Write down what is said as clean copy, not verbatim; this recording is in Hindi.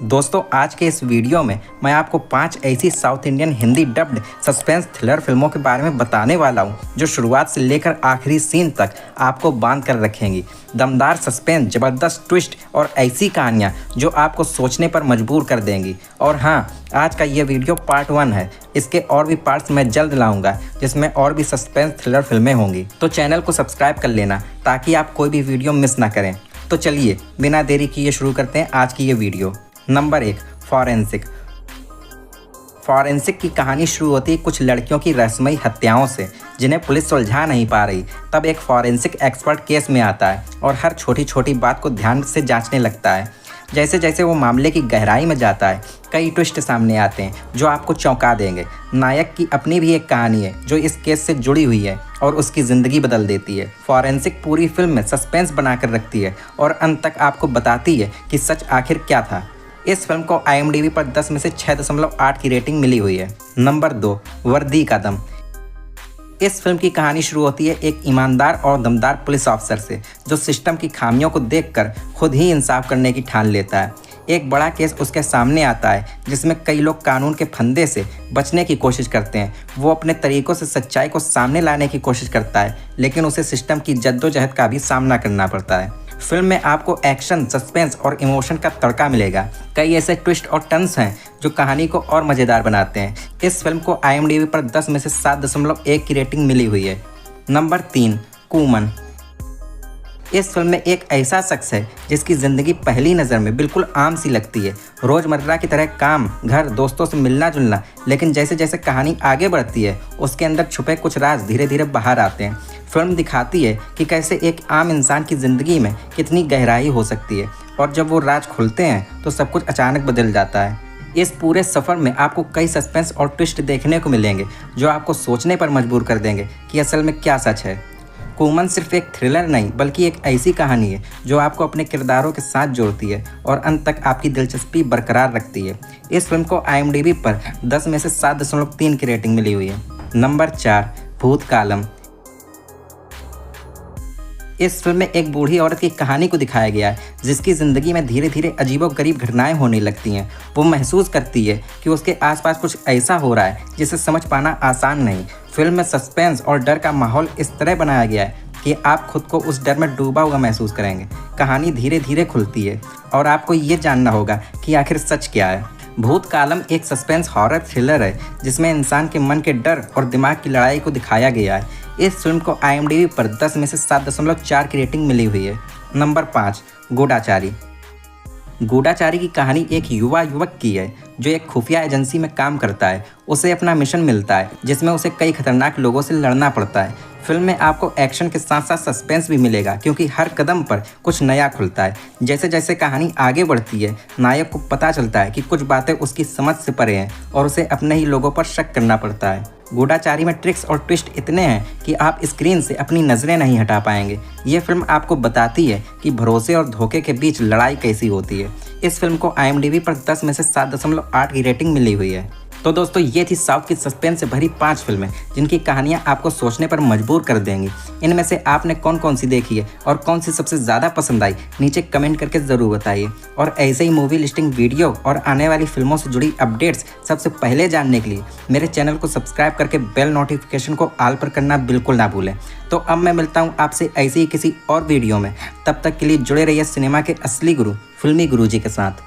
दोस्तों आज के इस वीडियो में मैं आपको 5 ऐसी south Indian Hindi dubbed suspense thriller फिल्मों के बारे में बताने वाला हूं जो शुरुआत से लेकर आखिरी सीन तक आपको बांध कर रखेंगी। दमदार सस्पेंस, ज़बरदस्त ट्विस्ट और ऐसी कहानियां जो आपको सोचने पर मजबूर कर देंगी। और हाँ, आज का ये वीडियो पार्ट 1 है। इसके और भी पार्ट्स मैं जल्द लाऊंगा जिसमें और भी सस्पेंस थ्रिलर फिल्में होंगी। तो चैनल को सब्सक्राइब कर लेना ताकि आप कोई भी वीडियो मिस ना करें। तो चलिए बिना देरी किए शुरू करते हैं आज की ये वीडियो। Number 1, forensic. फॉरेंसिक की कहानी शुरू होती है कुछ लड़कियों की रहस्यमयी हत्याओं से जिन्हें पुलिस सुलझा नहीं पा रही। तब एक फॉरेंसिक एक्सपर्ट केस में आता है और हर छोटी छोटी बात को ध्यान से जांचने लगता है। जैसे जैसे वो मामले की गहराई में जाता है, कई ट्विस्ट सामने आते हैं जो आपको चौंका देंगे। नायक की अपनी भी एक कहानी है जो इस केस से जुड़ी हुई है और उसकी ज़िंदगी बदल देती है। फॉरेंसिक पूरी फिल्म में सस्पेंस बनाकर रखती है और अंत तक आपको बताती है कि सच आखिर क्या था। इस फिल्म को IMDb पर 10 में से 6.8 की रेटिंग मिली हुई है। नंबर 2, वर्दी का दम। इस फिल्म की कहानी शुरू होती है एक ईमानदार और दमदार पुलिस ऑफिसर से जो सिस्टम की खामियों को देखकर खुद ही इंसाफ करने की ठान लेता है। एक बड़ा केस उसके सामने आता है जिसमें कई लोग कानून के फंदे से बचने की कोशिश करते हैं। वो अपने तरीकों से सच्चाई को सामने लाने की कोशिश करता है, लेकिन उसे सिस्टम की जद्दोजहद का भी सामना करना पड़ता है। फिल्म में आपको एक्शन, सस्पेंस और इमोशन का तड़का मिलेगा। कई ऐसे ट्विस्ट और टर्न्स हैं जो कहानी को और मज़ेदार बनाते हैं। इस फिल्म को IMDb पर 10 में से 7.1 की रेटिंग मिली हुई है। नंबर 3, कूमन। इस फिल्म में एक ऐसा शख्स है जिसकी ज़िंदगी पहली नज़र में बिल्कुल आम सी लगती है, रोज़मर्रा की तरह काम, घर, दोस्तों से मिलना जुलना। लेकिन जैसे जैसे कहानी आगे बढ़ती है उसके अंदर छुपे कुछ राज धीरे धीरे बाहर आते हैं। फिल्म दिखाती है कि कैसे एक आम इंसान की ज़िंदगी में कितनी गहराई हो सकती है और जब वो राज खुलते हैं तो सब कुछ अचानक बदल जाता है। इस पूरे सफ़र में आपको कई सस्पेंस और ट्विस्ट देखने को मिलेंगे जो आपको सोचने पर मजबूर कर देंगे कि असल में क्या सच है। कूमन सिर्फ एक थ्रिलर नहीं बल्कि एक ऐसी कहानी है जो आपको अपने किरदारों के साथ जोड़ती है और अंत तक आपकी दिलचस्पी बरकरार रखती है। इस फिल्म को IMDb पर 10 में से 7.3 की रेटिंग मिली हुई है। नंबर 4, भूतकालम। इस फिल्म में एक बूढ़ी औरत की कहानी को दिखाया गया है जिसकी ज़िंदगी में धीरे धीरे अजीबोगरीब घटनाएं होने लगती हैं। वो महसूस करती है कि उसके आसपास कुछ ऐसा हो रहा है जिसे समझ पाना आसान नहीं। फिल्म में सस्पेंस और डर का माहौल इस तरह बनाया गया है कि आप खुद को उस डर में डूबा हुआ महसूस करेंगे। कहानी धीरे धीरे खुलती है और आपको ये जानना होगा कि आखिर सच क्या है। भूतकालम एक सस्पेंस हॉरर थ्रिलर है जिसमें इंसान के मन के डर और दिमाग की लड़ाई को दिखाया गया है। इस फिल्म को IMDb पर 10 में से 7.4 की रेटिंग मिली हुई है। नंबर 5, गूढ़ाचारी। गूढ़ाचारी की कहानी एक युवा युवक की है जो एक खुफिया एजेंसी में काम करता है। उसे अपना मिशन मिलता है जिसमें उसे कई खतरनाक लोगों से लड़ना पड़ता है। फिल्म में आपको एक्शन के साथ साथ सस्पेंस भी मिलेगा क्योंकि हर कदम पर कुछ नया खुलता है। जैसे जैसे कहानी आगे बढ़ती है नायक को पता चलता है कि कुछ बातें उसकी समझ से परे हैं और उसे अपने ही लोगों पर शक करना पड़ता है। गूढ़ाचारी में ट्रिक्स और ट्विस्ट इतने हैं कि आप स्क्रीन से अपनी नज़रें नहीं हटा पाएंगे। ये फिल्म आपको बताती है कि भरोसे और धोखे के बीच लड़ाई कैसी होती है। इस फिल्म को IMDb पर 10 में से 7.8 की रेटिंग मिली हुई है। तो दोस्तों ये थी साउथ की सस्पेंस से भरी 5 फिल्में जिनकी कहानियां आपको सोचने पर मजबूर कर देंगी। इनमें से आपने कौन कौन सी देखी है और कौन सी सबसे ज़्यादा पसंद आई, नीचे कमेंट करके ज़रूर बताइए। और ऐसे ही मूवी लिस्टिंग वीडियो और आने वाली फिल्मों से जुड़ी अपडेट्स सबसे पहले जानने के लिए मेरे चैनल को सब्सक्राइब करके बेल नोटिफिकेशन को ऑल पर करना बिल्कुल ना भूलें। तो अब मैं मिलता हूँ आपसे ऐसे ही किसी और वीडियो में। तब तक के लिए जुड़े रहिए सिनेमा के असली गुरु फिल्मी गुरुजी के साथ।